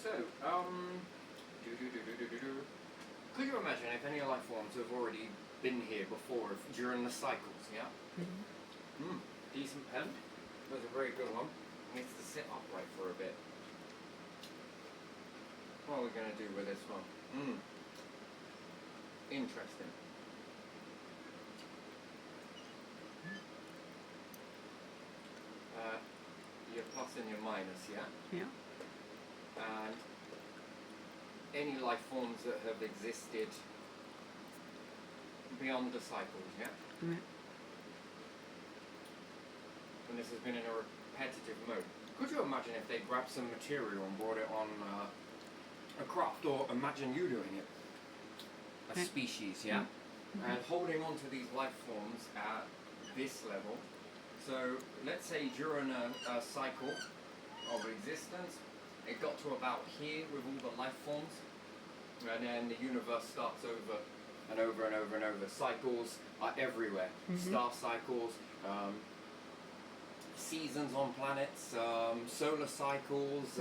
So, could you imagine if any life forms have already been here before during the cycles, yeah? Decent pen. That's a very good one. It needs to sit upright for a bit. What are we going to do with this one? Interesting. Your plus and your minus, yeah? Yeah. And any life forms that have existed beyond the cycles, yeah? Yeah. And this has been in a repetitive mode. Could you imagine if they grabbed some material and brought it on a craft, or imagine you doing it? A species, yeah? And holding on to these life forms at this level. So let's say during a cycle of existence, it got to about here with all the life forms, and then the universe starts over and over and over and over. Cycles are everywhere. Star cycles, seasons on planets, solar cycles,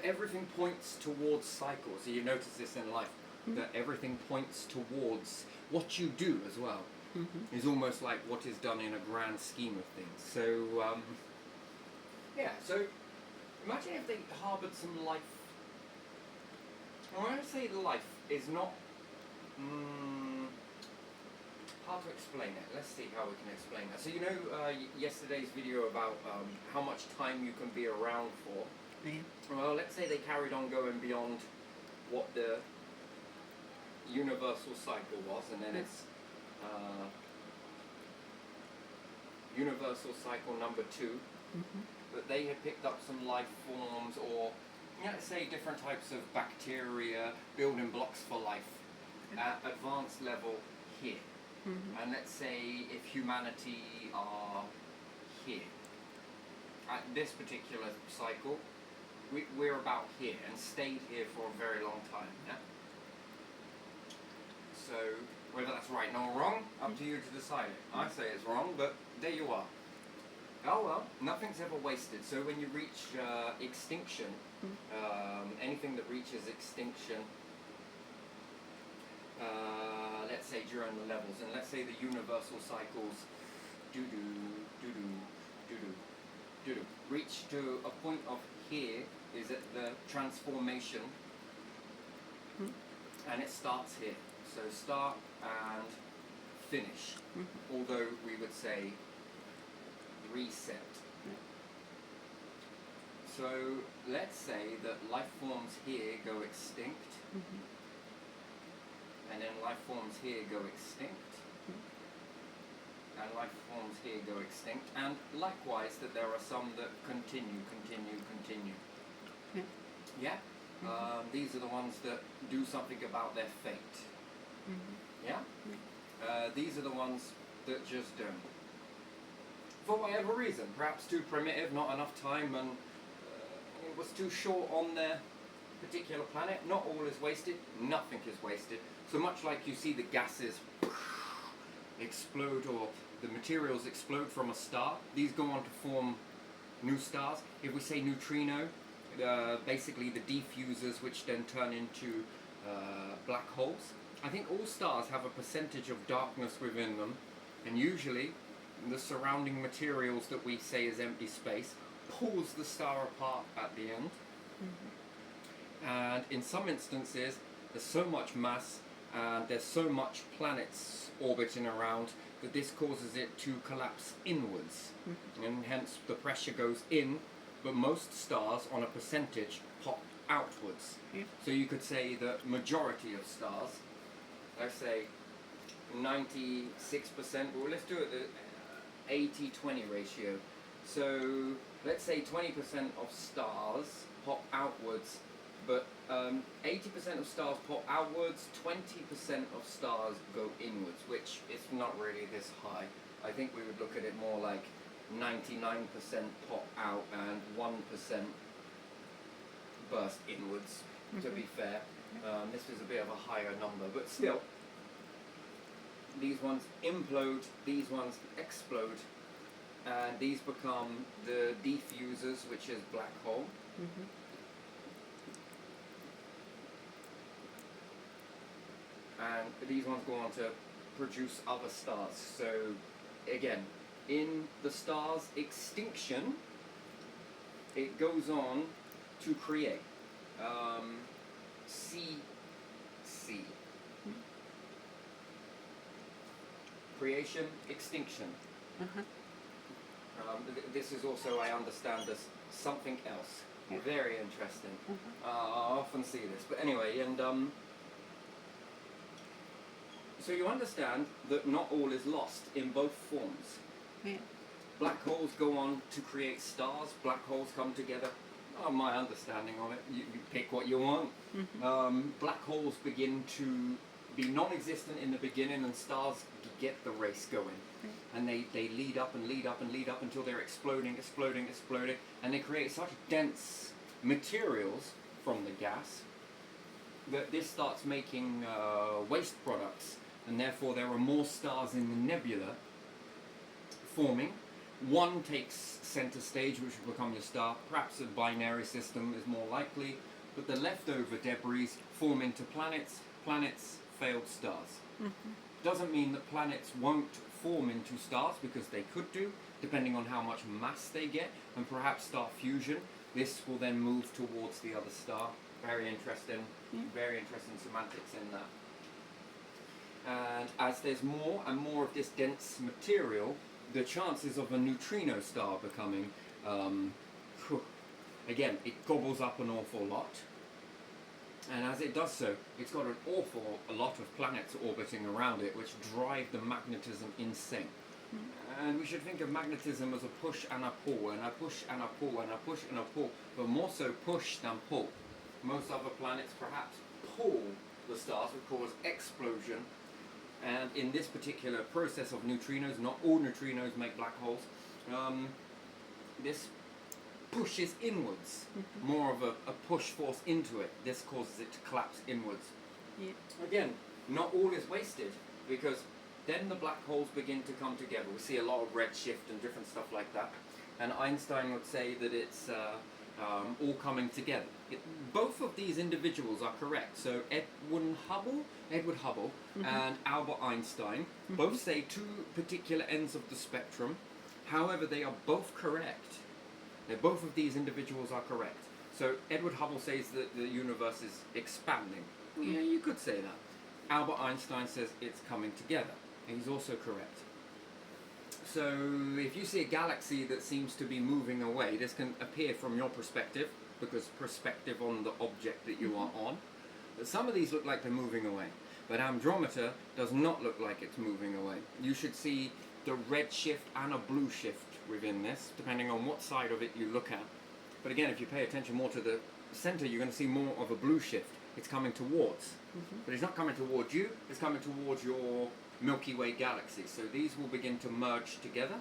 everything points towards cycles. So you notice this in life, that everything points towards what you do as well. Is almost like what is done in a grand scheme of things. So, yeah, so imagine if they harboured some life. When I say life is not hard to explain it. Let's see how we can explain that. So you know yesterday's video about how much time you can be around for? Yeah. Well, let's say they carried on going beyond what the universal cycle was, and then it's universal cycle number 2, but they had picked up some life forms, or let's say different types of bacteria, building blocks for life at advanced level here. And let's say if humanity are here at this particular cycle, we're about here and stayed here for a very long time, yeah? So whether that's right or wrong, up to you to decide it. I say it's wrong, but there you are. Oh well, nothing's ever wasted. So when you reach extinction, anything that reaches extinction, let's say during the levels, and let's say the universal cycles reach to a point of here is at the transformation, and it starts here. So start and finish, although we would say reset. So let's say that life forms here go extinct, and then life forms here go extinct, and life forms here go extinct, and likewise that there are some that continue. Yeah? These are the ones that do something about their fate. Yeah? These are the ones that just don't. For whatever reason, perhaps too primitive, not enough time, and it was too short on their particular planet. Not all is wasted, nothing is wasted. So much like you see the gases explode, or the materials explode from a star, these go on to form new stars. If we say neutrino, basically the diffusers, which then turn into black holes. I think all stars have a percentage of darkness within them, and usually the surrounding materials that we say is empty space pulls the star apart at the end. And in some instances there's so much mass and there's so much planets orbiting around that this causes it to collapse inwards, and hence the pressure goes in, but most stars on a percentage pop outwards. So you could say the majority of stars, let's say 96%, well let's do it the 80-20 ratio. So let's say 20% of stars pop outwards, but 80% of stars pop outwards, 20% of stars go inwards, which is not really this high. I think we would look at it more like 99% pop out and 1% burst inwards, to be fair. This was a bit of a higher number, but still, these ones implode, these ones explode, and these become the diffusers, which is black hole. these ones go on to produce other stars. So again, in the star's extinction, it goes on to create CC. Creation, extinction. This is also, I understand, as something else. Yeah. Very interesting. I often see this. But anyway, and so you understand that not all is lost in both forms. Yeah. Black holes go on to create stars. Black holes come together. Oh, my understanding of it, you pick what you want. Black holes begin to be non-existent in the beginning, and stars get the race going. And they lead up and lead up and lead up until they're exploding, and they create such dense materials from the gas that this starts making waste products, and therefore there are more stars in the nebula forming. One takes center stage, which will become your star. Perhaps a binary system is more likely, but the leftover debris form into planets, failed stars. Doesn't mean that planets won't form into stars, because they could do, depending on how much mass they get, and perhaps star fusion. This will then move towards the other star. Very interesting, very interesting semantics in that. And as there's more and more of this dense material, the chances of a neutrino star becoming, again, it gobbles up an awful lot. And as it does so, it's got a lot of planets orbiting around it, which drive the magnetism insane. And we should think of magnetism as a push and a pull, and a push and a pull, and a push and a pull, but more so push than pull. Most other planets perhaps pull the stars, which cause explosion. And in this particular process of neutrinos, not all neutrinos make black holes, this pushes inwards, more of a push force into it. This causes it to collapse inwards. Yeah. Again, not all is wasted, because then the black holes begin to come together. We see a lot of redshift and different stuff like that, and Einstein would say that it's all coming together. Both of these individuals are correct. So Edward Hubble and Albert Einstein both say two particular ends of the spectrum. However, they are both correct. Both of these individuals are correct. So Edward Hubble says that the universe is expanding. Yeah, you could say that. Albert Einstein says it's coming together, and he's also correct. So if you see a galaxy that seems to be moving away, this can appear from your perspective, because perspective on the object that you are on. But some of these look like they're moving away. But Andromeda does not look like it's moving away. You should see the red shift and a blue shift within this, depending on what side of it you look at. But again, if you pay attention more to the center, you're going to see more of a blue shift. It's coming towards. But it's not coming towards you, it's coming towards your Milky Way galaxy. So these will begin to merge together.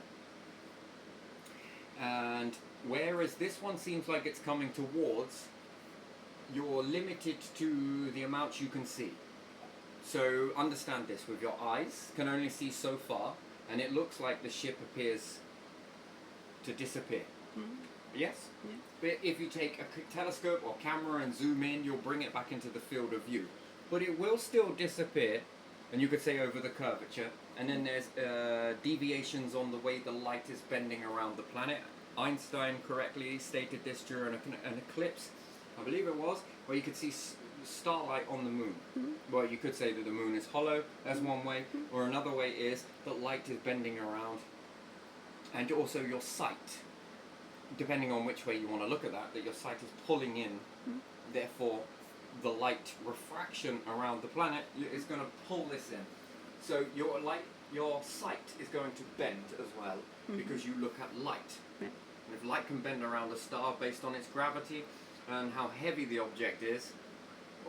And whereas this one seems like it's coming towards, you're limited to the amount you can see. So understand this, with your eyes can only see so far, and it looks like the ship appears to disappear. Yes? Yeah. But if you take a telescope or camera and zoom in, you'll bring it back into the field of view. But it will still disappear, and you could say over the curvature, and then there's deviations on the way the light is bending around the planet. Einstein correctly stated this during an eclipse, I believe it was, where you could see starlight on the moon. Well, you could say that the moon is hollow, that's one way, or another way is that light is bending around, and also your sight, depending on which way you want to look at that your sight is pulling in, therefore the light refraction around the planet is going to pull this in. So your sight is going to bend as well, because you look at light. Yeah. And if light can bend around a star based on its gravity and how heavy the object is,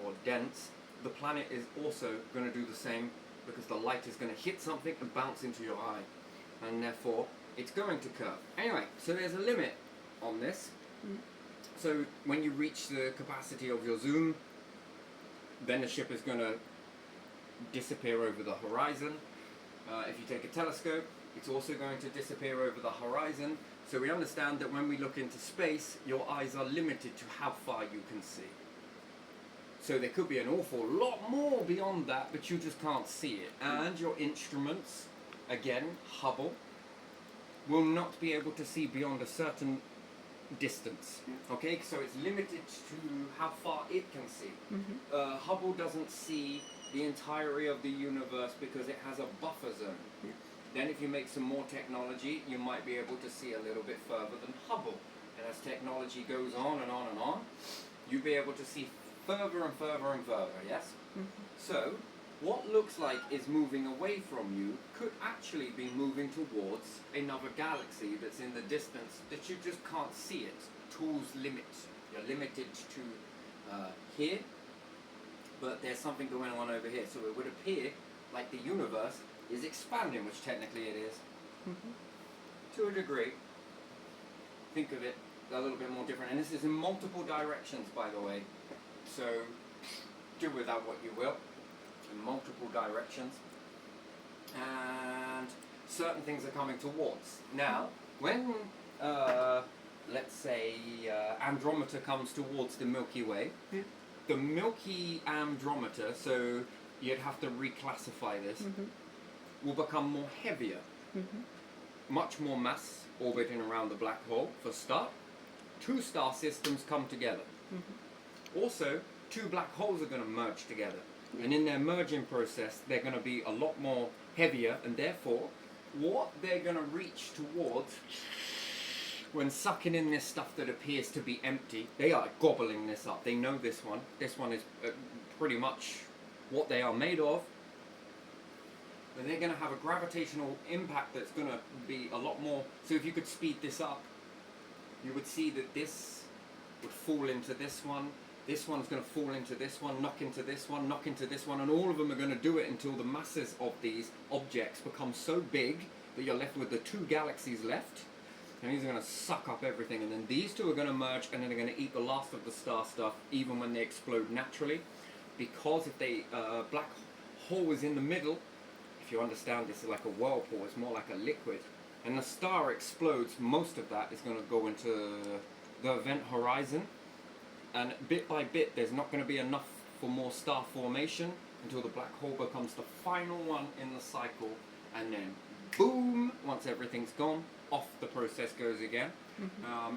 or dense, the planet is also going to do the same, because the light is going to hit something and bounce into your eye, and therefore it's going to curve. Anyway, so there's a limit on this. So when you reach the capacity of your zoom, then the ship is going to disappear over the horizon. If you take a telescope, it's also going to disappear over the horizon. So we understand that when we look into space, your eyes are limited to how far you can see. So there could be an awful lot more beyond that, but you just can't see it. And your instruments, again, Hubble, will not be able to see beyond a certain distance. Okay, so it's limited to how far it can see. Hubble doesn't see the entirety of the universe because it has a buffer zone. Then if you make some more technology, you might be able to see a little bit further than Hubble. And as technology goes on and on and on, you'll be able to see further and further and further, yes? So, what looks like is moving away from you could actually be moving towards another galaxy that's in the distance that you just can't see it. Tools limit. You're limited to here, but there's something going on over here. So it would appear like the universe is expanding, which technically it is. To a degree. Think of it a little bit more different. And this is in multiple directions, by the way. So do with that what you will. In multiple directions. And certain things are coming towards. Now, when, let's say, Andromeda comes towards the Milky Way, the Milky Andromeda, so you'd have to reclassify this, will become more heavier. Much more mass orbiting around the black hole, for start. 2 star systems come together. Also, 2 black holes are going to merge together. And in their merging process, they're going to be a lot more heavier, and therefore, what they're going to reach towards when sucking in this stuff that appears to be empty, they are gobbling this up. They know this one. This one is pretty much what they are made of. And they're going to have a gravitational impact that's going to be a lot more. So if you could speed this up, you would see that this would fall into this one. This one's going to fall into this one, knock into this one, knock into this one, and all of them are going to do it until the masses of these objects become so big that you're left with the 2 galaxies left. And these are going to suck up everything, and then these 2 are going to merge, and then they're going to eat the last of the star stuff, even when they explode naturally. Because if they black hole is in the middle, if you understand this is like a whirlpool, it's more like a liquid, and the star explodes, most of that is going to go into the event horizon, and bit by bit there's not going to be enough for more star formation until the black hole becomes the final one in the cycle, and then boom, once everything's gone, off the process goes again.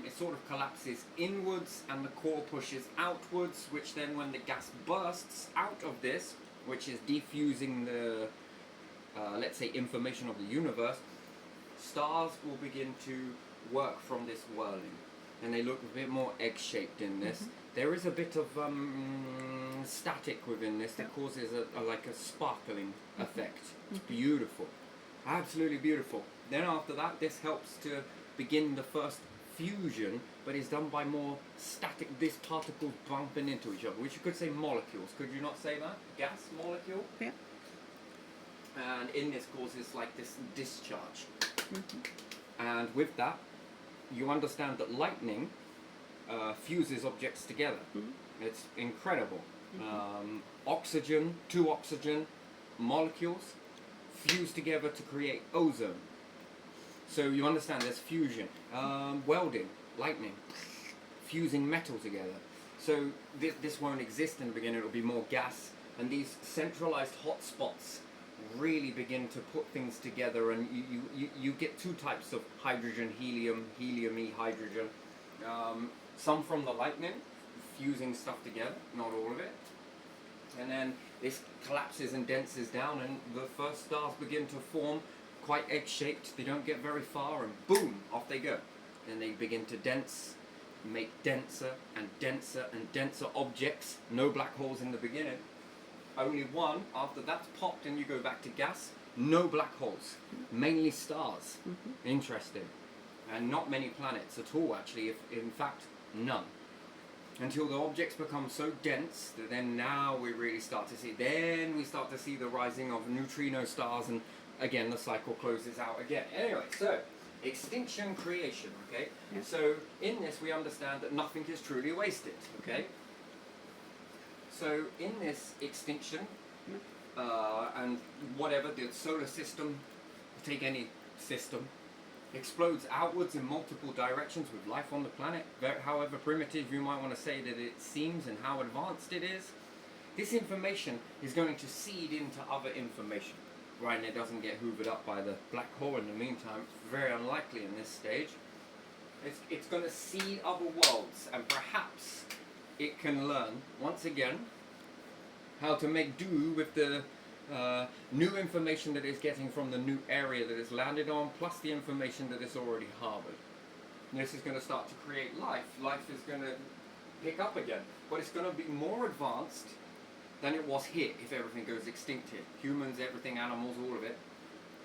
It sort of collapses inwards and the core pushes outwards, which then when the gas bursts out of this, which is defusing the let's say information of the universe, stars will begin to work from this whirling, and they look a bit more egg-shaped in this. There is a bit of static within this that causes like a sparkling effect. It's beautiful, absolutely beautiful. Then after that, this helps to begin the first fusion, but is done by more static, these particles bumping into each other, which you could say molecules. Could you not say that? Gas molecule? Yeah. And in this causes like this discharge. And with that, you understand that lightning fuses objects together. It's incredible. Oxygen, 2 oxygen molecules fuse together to create ozone. So you understand there's fusion. Welding, lightning, fusing metal together. So this won't exist in the beginning, it'll be more gas. And these centralized hotspots really begin to put things together, and you get 2 types of hydrogen, helium, helium-y hydrogen. Some from the lightning, fusing stuff together, not all of it. And then this collapses and denses down, and the first stars begin to form, quite egg-shaped. They don't get very far, and boom, off they go. Then they begin to dense, make denser and denser and denser objects. No black holes in the beginning. Only one, after that's popped and you go back to gas, no black holes, mainly stars. Interesting. And not many planets at all, actually, if in fact none. Until the objects become so dense that then now we really start to see, the rising of neutrino stars, and again the cycle closes out again. Anyway, so extinction, creation, okay? Yeah. So in this we understand that nothing is truly wasted, okay? So in this extinction, and whatever, the solar system, take any system, explodes outwards in multiple directions with life on the planet, however primitive you might want to say that it seems and how advanced it is. this information is going to seed into other information, right? And it doesn't get hoovered up by the black hole in the meantime. Very unlikely in this stage. It's going to seed other worlds, and perhaps it can learn, once again, how to make do with the new information that it's getting from the new area that it's landed on, plus the information that it's already harbored. And this is going to start to create life. Life is going to pick up again, but it's going to be more advanced than it was here if everything goes extinct here. Humans, everything, animals, all of it.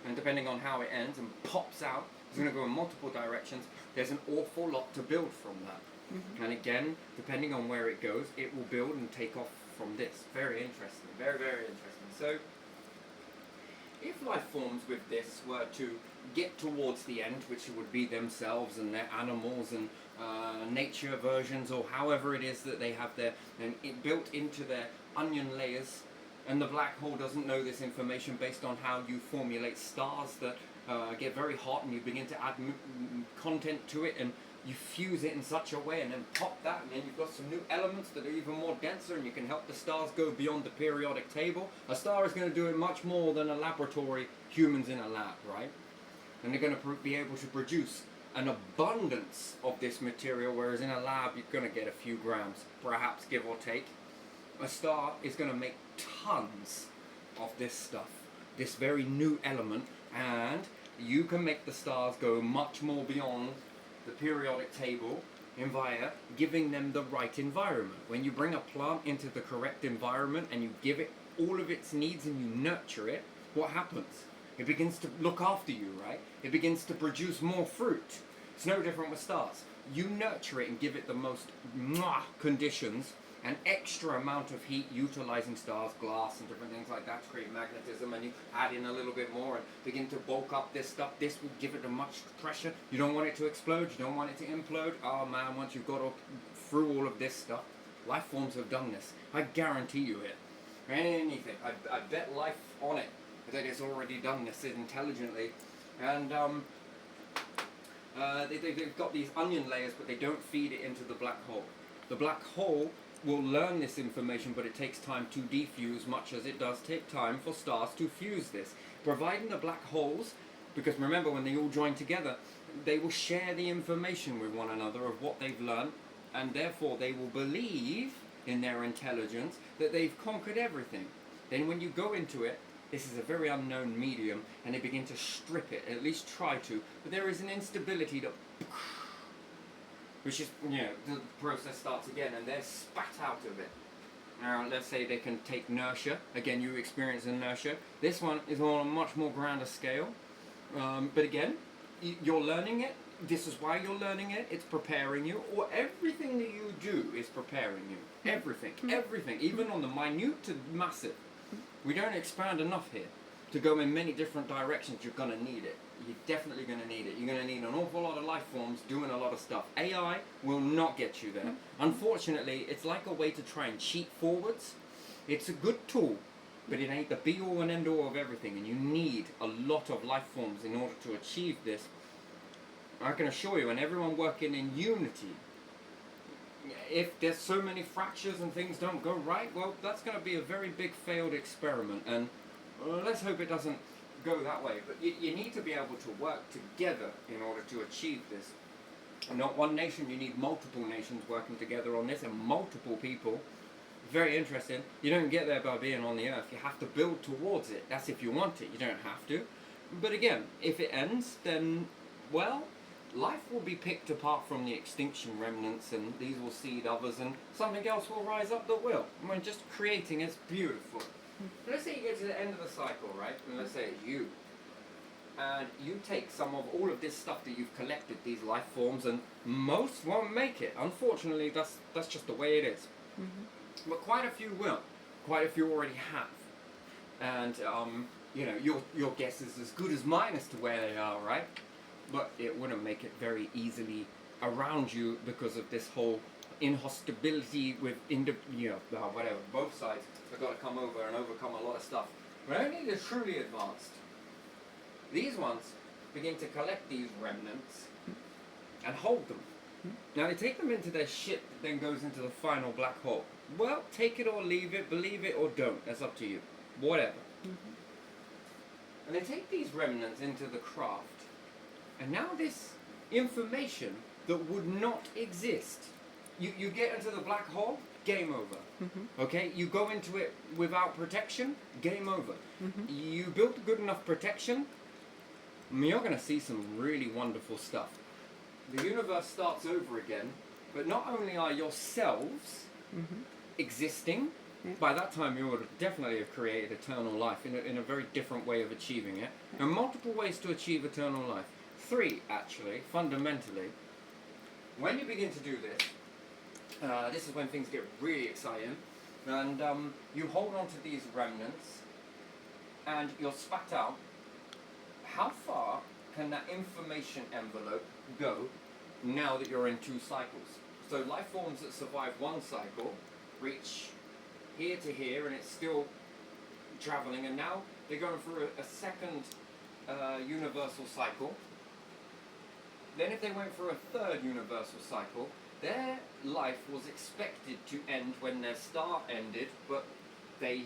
And depending on how it ends and pops out, it's going to go in multiple directions. There's an awful lot to build from that. Mm-hmm. And again, depending on where it goes, it will build and take off from this. Very interesting. Very, very interesting. So, if life forms with this were to get towards the end, which would be themselves and their animals and nature versions, or however it is that they have their, and it built into their onion layers, and the black hole doesn't know this information based on how you formulate stars that get very hot, and you begin to add content to it, and you fuse it in such a way, and then pop that, and then you've got some new elements that are even more denser, and you can help the stars go beyond the periodic table. A star is going to do it much more than a laboratory, humans in a lab, right? And they're going to be able to produce an abundance of this material, whereas in a lab you're going to get a few grams, perhaps, give or take. A star is going to make tons of this stuff, this very new element, and you can make the stars go much more beyond the periodic table via giving them the right environment. When you bring a plant into the correct environment and you give it all of its needs and you nurture it, what happens? It begins to look after you, right? It begins to produce more fruit. It's no different with stars. You nurture it and give it the most conditions, an extra amount of heat, utilizing stars, glass, and different things like that to create magnetism, and you add in a little bit more and begin to bulk up this stuff. This will give it a much pressure. You don't want it to explode. You don't want it to implode. Oh man, once you've got through all of this stuff, life forms have done this. I guarantee you it. Anything. I bet life on it that it's already done this intelligently. And they've got these onion layers, but they don't feed it into the black hole. The black hole will learn this information, but it takes time to defuse, much as it does take time for stars to fuse this. Providing the black holes, because remember, when they all join together, they will share the information with one another of what they've learned, and therefore they will believe in their intelligence that they've conquered everything. Then when you go into it, this is a very unknown medium, and they begin to strip it, at least try to, but there is an instability that, which is, you know, the process starts again, and they're spat out of it. Now, let's say they can take inertia. Again, you experience inertia. This one is on a much more grander scale. But again, you're learning it. This is why you're learning it. It's preparing you. Or everything that you do is preparing you. Everything. Everything. Even on the minute to massive. We don't expand enough here to go in many different directions. You're going to need it. You're definitely going to need it. You're going to need an awful lot of life forms doing a lot of stuff. AI will not get you there. Unfortunately, it's like a way to try and cheat forwards. It's a good tool, but it ain't the be-all and end-all of everything, and you need a lot of life forms in order to achieve this. I can assure you, and everyone working in unity, if there's so many fractures and things don't go right, well, that's going to be a very big failed experiment, and let's hope it doesn't go that way. But you need to be able to work together in order to achieve this. And not one nation, you need multiple nations working together on this, and multiple people. Very interesting. You don't get there by being on the earth. You have to build towards it. That's if you want it. You don't have to. But again, if it ends, then, well, life will be picked apart from the extinction remnants, and these will seed others, and something else will rise up that will. I mean, just creating is beautiful. Let's say you get to the end of the cycle, right? And let's say it's you. And you take some of all of this stuff that you've collected, these life forms, and most won't make it. Unfortunately, that's just the way it is. Mm-hmm. But quite a few will. Quite a few already have. And, you know, your guess is as good as mine as to where they are, right? But it wouldn't make it very easily around you because of this whole inhospitability with, whatever, both sides have got to come over and overcome a lot of stuff. But only the truly advanced. These ones begin to collect these remnants and hold them. Now they take them into their ship that then goes into the final black hole. Well, take it or leave it, believe it or don't. That's up to you. Whatever. And they take these remnants into the craft, and now this information that would not exist. You get into the black hole, game over. Okay, you go into it without protection, game over. You built good enough protection, you're going to see some really wonderful stuff. The universe starts over again, but not only are yourselves existing, by that time you would definitely have created eternal life in a very different way of achieving it. There are multiple ways to achieve eternal life. 3, actually, fundamentally. When you begin to do this, this is when things get really exciting, and you hold on to these remnants, and you're spat out. How far can that information envelope go now that you're in 2 cycles? So life forms that survive 1 cycle reach here to here, and it's still traveling, and now they're going through a second universal cycle. Then if they went through a 3rd universal cycle, their life was expected to end when their star ended, but they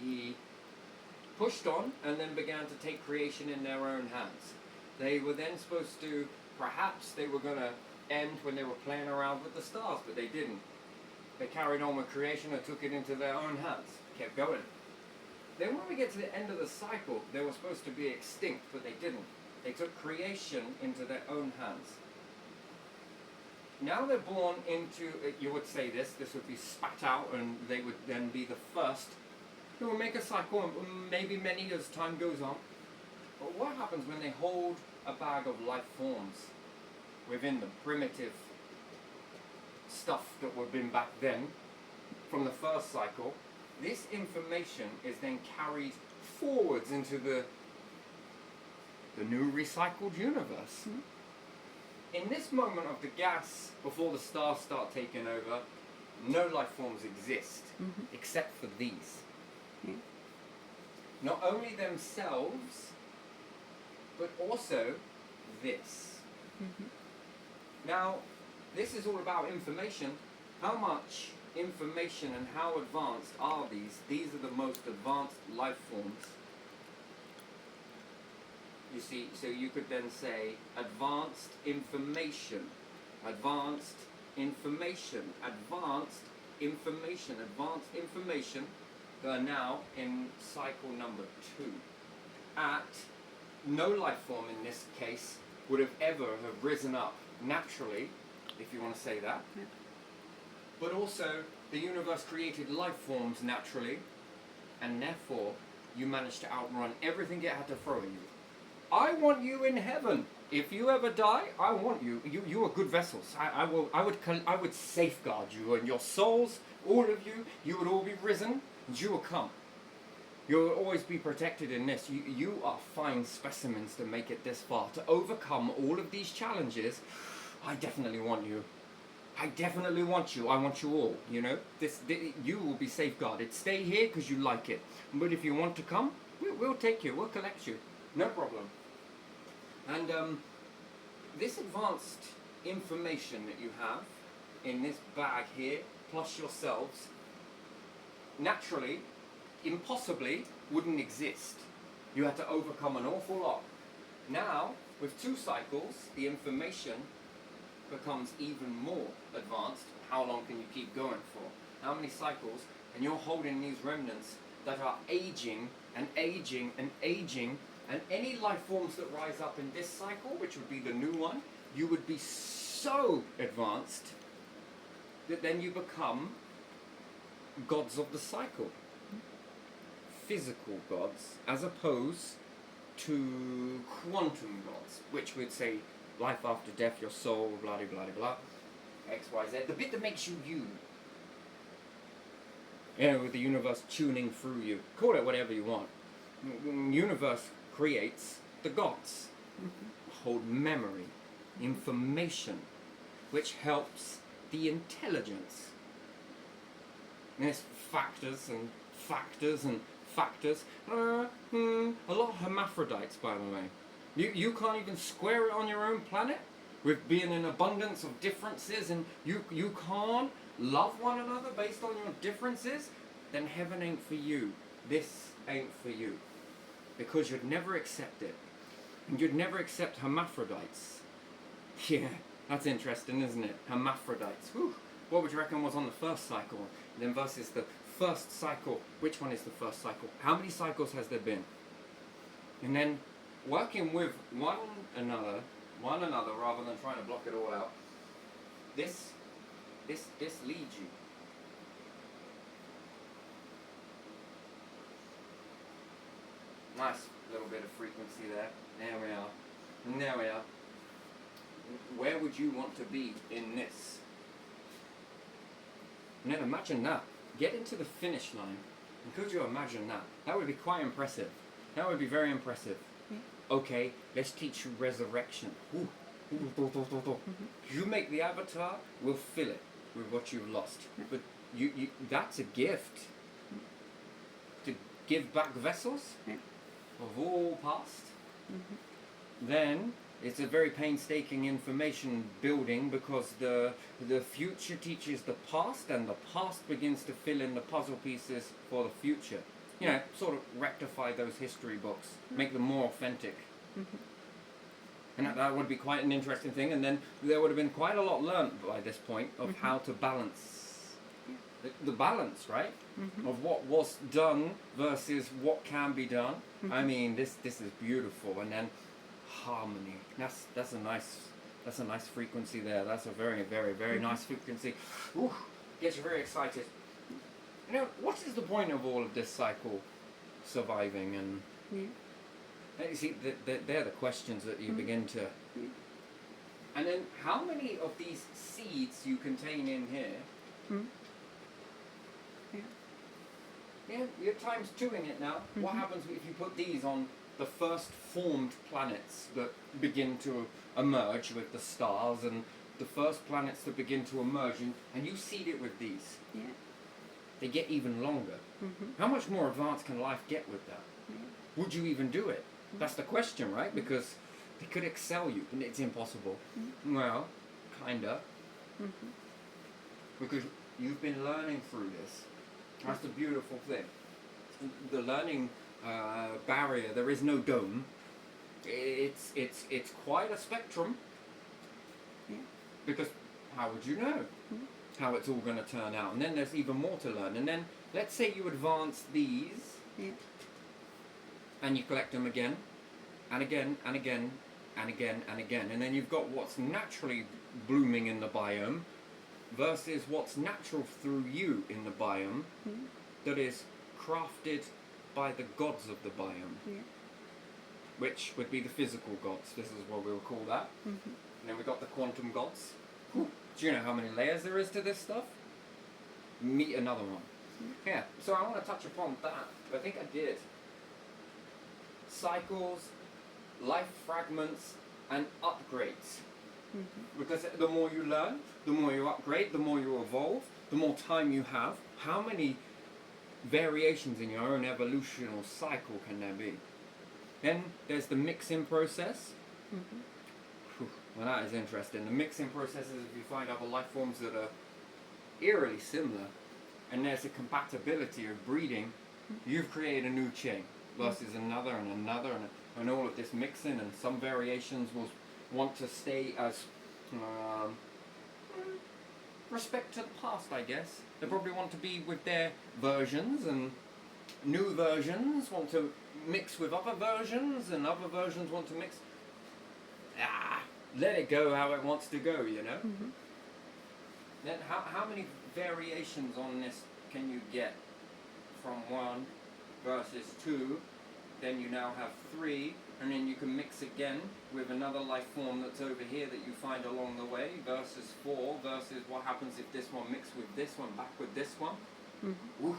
pushed on and then began to take creation in their own hands. They were then supposed to, perhaps they were going to end when they were playing around with the stars, but they didn't. They carried on with creation and took it into their own hands, kept going. Then when we get to the end of the cycle, they were supposed to be extinct, but they didn't. They took creation into their own hands. Now they're born into, you would say this would be spat out, and they would then be the first who will make a cycle, and maybe many as time goes on. But what happens when they hold a bag of life forms within them, primitive stuff that would have been back then from the first cycle? This information is then carried forwards into the new recycled universe. In this moment of the gas, before the stars start taking over, no life forms exist except for these. Not only themselves, but also this. Now, this is all about information. How much information and how advanced are these? These are the most advanced life forms. You see, so you could then say advanced information, advanced information, advanced information, advanced information. They are now in cycle number 2. At no life form in this case would have ever have risen up naturally, if you want to say that. But also, the universe created life forms naturally, and therefore you managed to outrun everything it had to throw at you. I want you in heaven. If you ever die, I want you. You are good vessels. I would safeguard you and your souls, all of you. You would all be risen, and you will come. You will always be protected in this. You are fine specimens to make it this far. To overcome all of these challenges, I definitely want you. I definitely want you. I want you all. You know, you will be safeguarded. Stay here because you like it. But if you want to come, we'll take you. We'll collect you. No problem. And this advanced information that you have in this bag here, plus yourselves, naturally, impossibly, wouldn't exist. You had to overcome an awful lot. Now, with 2 cycles, the information becomes even more advanced. How long can you keep going for? How many cycles? And you're holding these remnants that are aging and aging and aging. And any life forms that rise up in this cycle, which would be the new one, you would be so advanced that then you become gods of the cycle. Physical gods, as opposed to quantum gods, which would say life after death, your soul, blah, blah, blah, blah, X, Y, Z. The bit that makes you you. You know, with the universe tuning through you. Call it whatever you want. Universe creates the gods, hold memory, information, which helps the intelligence. And there's factors and factors and factors. A lot of hermaphrodites, by the way. You can't even square it on your own planet? with being an abundance of differences, and you can't love one another based on your differences, then heaven ain't for you. This ain't for you. Because you'd never accept it. And you'd never accept hermaphrodites. Yeah, that's interesting, isn't it? Hermaphrodites. Whew. What would you reckon was on the first cycle? And then versus the first cycle. Which one is the first cycle? How many cycles has there been? And then working with one another rather than trying to block it all out. This leads you. Nice little bit of frequency there. There we are. There we are. Where would you want to be in this? And then imagine that. Get into the finish line. And could you imagine that? That would be quite impressive. That would be very impressive. Okay, let's teach you resurrection. Ooh. You make the avatar, we'll fill it with what you've lost. But you that's a gift. To give back vessels of all past. Then it's a very painstaking information building, because the future teaches the past, and the past begins to fill in the puzzle pieces for the future. You know, sort of rectify those history books, make them more authentic. And that would be quite an interesting thing. And then there would have been quite a lot learned by this point of how to balance the balance, right? Of what was done versus what can be done. I mean, this is beautiful. And then harmony. That's a nice frequency there. That's a very, very, very nice frequency. Ooh, gets you very excited. You know, what is the point of all of this cycle surviving? And you see, they're the questions that you begin to. And then, how many of these seeds you contain in here? Yeah, you're times twoing it now. What happens if you put these on the first formed planets that begin to emerge with the stars, and the first planets that begin to emerge, and you seed it with these? They get even longer. How much more advanced can life get with that? Would you even do it? That's the question, right? Because they could excel you, and it's impossible. Well, kinda. Because you've been learning through this. That's the beautiful thing. The learning barrier, there is no dome. It's quite a spectrum. Because how would you know how it's all going to turn out? And then there's even more to learn. And then let's say you advance these, and you collect them again, and again, and again, and again, and again. And then you've got what's naturally blooming in the biome versus what's natural through you in the biome that is crafted by the gods of the biome, which would be the physical gods. This is what we'll call that. And then we've got the quantum gods. Do you know how many layers there is to this stuff? Meet another one. Yeah, so I want to touch upon that. I think I did. Cycles, life fragments, and upgrades. Because the more you learn, the more you upgrade, the more you evolve, the more time you have. How many variations in your own evolutional cycle can there be? Then there's the mixing process. Well, that is interesting. The mixing process is if you find other life forms that are eerily similar, and there's a compatibility of breeding, you've created a new chain versus another and another, and all of this mixing, and some variations will want to stay as respect to the past, I guess. They probably want to be with their versions, and new versions want to mix with other versions, and other versions want to mix. Let it go how it wants to go, you know? Then how many variations on this can you get from 1 versus 2? Then you now have 3, and then you can mix again with another life form that's over here that you find along the way, versus 4, versus what happens if this one mixed with this one, back with this one. Ooh,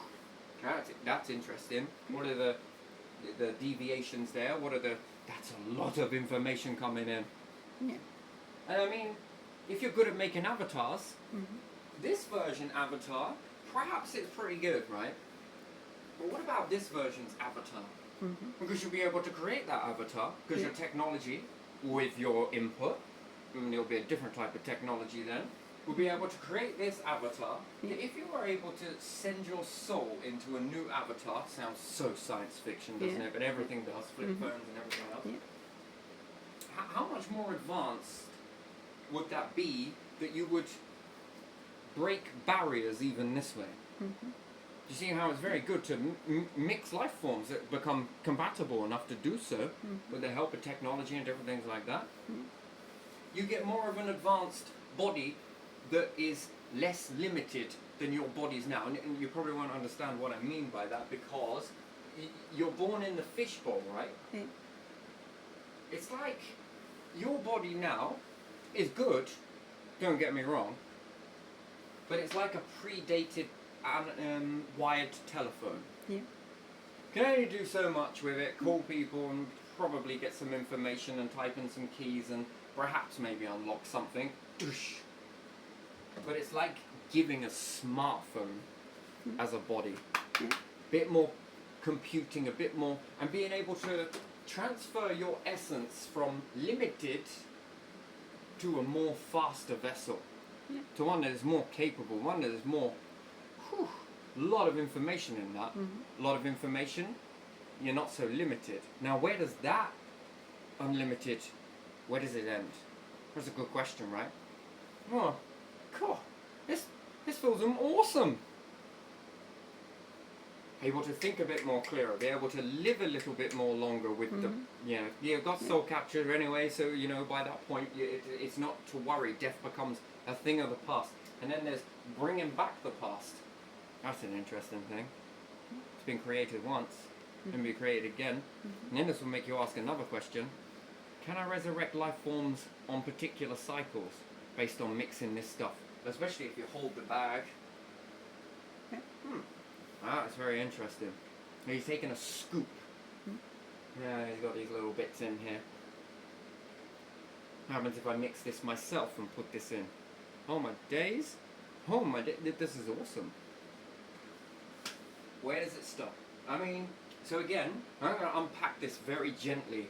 that's interesting. What are the deviations there? That's a lot of information coming in. And I mean, if you're good at making avatars, this version avatar, perhaps it's pretty good, right? But what about this version's avatar? Because you'll be able to create that avatar, because your technology, with your input, and it'll be a different type of technology then, will be able to create this avatar. Yeah. If you were able to send your soul into a new avatar, sounds so science fiction, doesn't Yeah. it? But everything does, flip Mhm. phones and everything else. Yeah. How much more advanced would that be that you would break barriers even this way? Mhm. You see how it's very good to mix life forms that become compatible enough to do so with the help of technology and different things like that. You get more of an advanced body that is less limited than your bodies now. And you probably won't understand what I mean by that because you're born in the fishbowl, right? Yeah. It's like your body now is good, don't get me wrong, but it's like a predated wired telephone. Yeah. Can only do so much with it, call people and probably get some information and type in some keys and perhaps maybe unlock something. But it's like giving a smartphone as a body. Yeah. Bit more computing, a bit more, and being able to transfer your essence from limited to a more faster vessel. Yeah. To one that is more capable, one that is more, a lot of information in that. A lot of information, you're not so limited. Now where does that unlimited, where does it end? That's a good question, right? Oh, cool. This feels awesome. Able to think a bit more clearer, be able to live a little bit more longer with the, you've got soul capture anyway, so by that point it's not to worry. Death becomes a thing of the past, and then there's bringing back the past. That's an interesting thing. It's been created once, and be created again, and then this will make you ask another question: can I resurrect life forms on particular cycles based on mixing this stuff? Especially if you hold the bag. That's very interesting. He's taking a scoop. Yeah, he's got these little bits in here. What happens if I mix this myself and put this in? Oh my days! Oh my this is awesome. Where does it stop? I mean, so again, I'm going to unpack this very gently.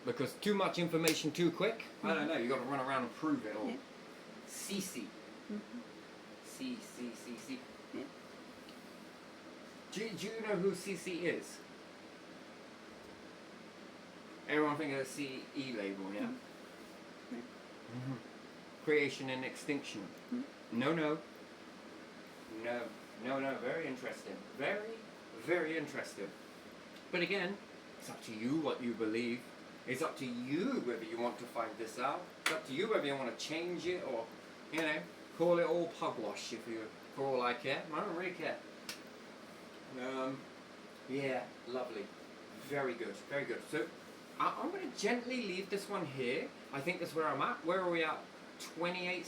Because too much information too quick, I don't know, you've got to run around and prove it all. CC. C. Yeah. Do you know who CC is? Everyone think of the CE label, yeah? Creation and extinction. No, very interesting. Very, very interesting. But again, it's up to you what you believe. It's up to you whether you want to find this out. It's up to you whether you want to change it or, call it all pugwash for all I care. I don't really care. Yeah, lovely. Very good, very good. So, I'm going to gently leave this one here. I think that's where I'm at. Where are we at? 28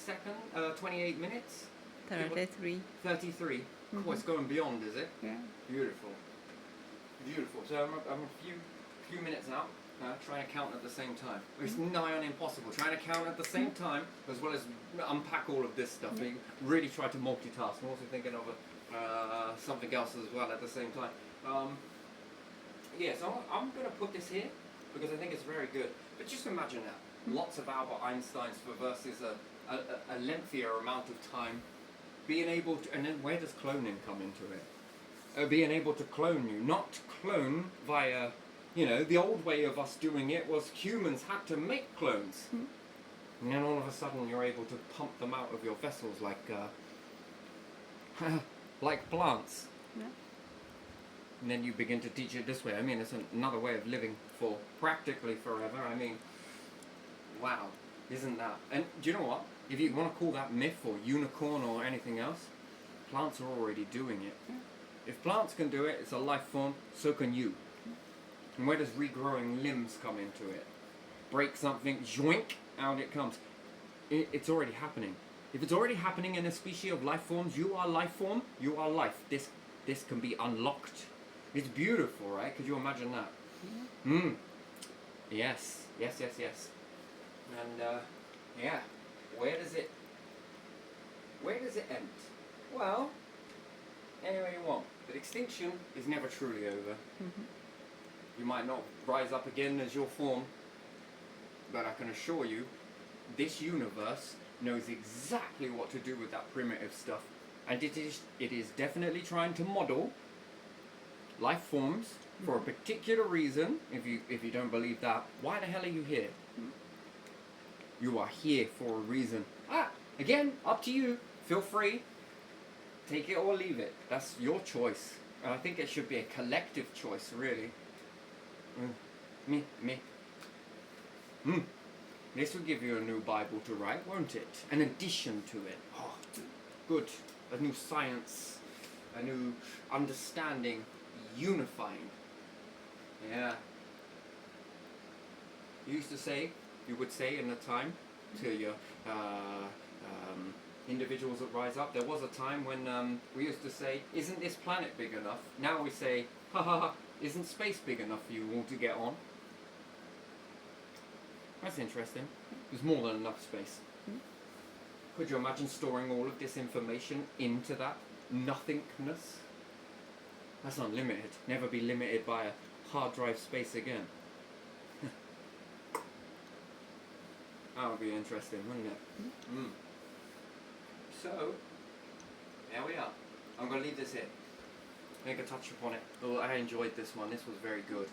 minutes? 33. 33. Oh, it's going beyond, is it? Yeah. Beautiful. Beautiful. So I'm a few minutes out, trying to count at the same time. It's nigh on impossible. Trying to count at the same time, as well as unpack all of this stuff. You really try to multitask. I'm also thinking of something else as well at the same time. So I'm going to put this here, because I think it's very good. But just imagine that. Lots of Albert Einsteins versus a lengthier amount of time. Being able to, and then where does cloning come into it? Being able to clone you, not clone via, the old way of us doing it was humans had to make clones. And then all of a sudden you're able to pump them out of your vessels like plants. Yeah. And then you begin to teach it this way. I mean, it's another way of living for practically forever. I mean, wow, isn't that? And do you know what? If you want to call that myth or unicorn or anything else, plants are already doing it. If plants can do it, it's a life form, so can you. And where does regrowing limbs come into it? Break something, joink, out it comes. It's already happening. If it's already happening in a species of life forms, you are life form, you are life. This can be unlocked. It's beautiful, right? Could you imagine that? Yes. And where does it end? Well, anywhere you want. But extinction is never truly over. You might not rise up again as your form, but I can assure you, this universe knows exactly what to do with that primitive stuff, and it is definitely trying to model life forms for a particular reason. If you don't believe that, why the hell are you here? You are here for a reason. Again, up to you. Feel free. Take it or leave it. That's your choice. And I think it should be a collective choice, really. Me. This will give you a new Bible to write, won't it? An addition to it. Oh, good. A new science. A new understanding. Unifying. Yeah. You would say in the time to your individuals that rise up, there was a time when we used to say, isn't this planet big enough? Now we say, isn't space big enough for you all to get on? That's interesting. There's more than enough space. Could you imagine storing all of this information into that nothingness? That's unlimited. Never be limited by a hard drive space again. That would be interesting, wouldn't it? So, there we are. I'm going to leave this here. Make a touch upon it. Oh, I enjoyed this one. This was very good.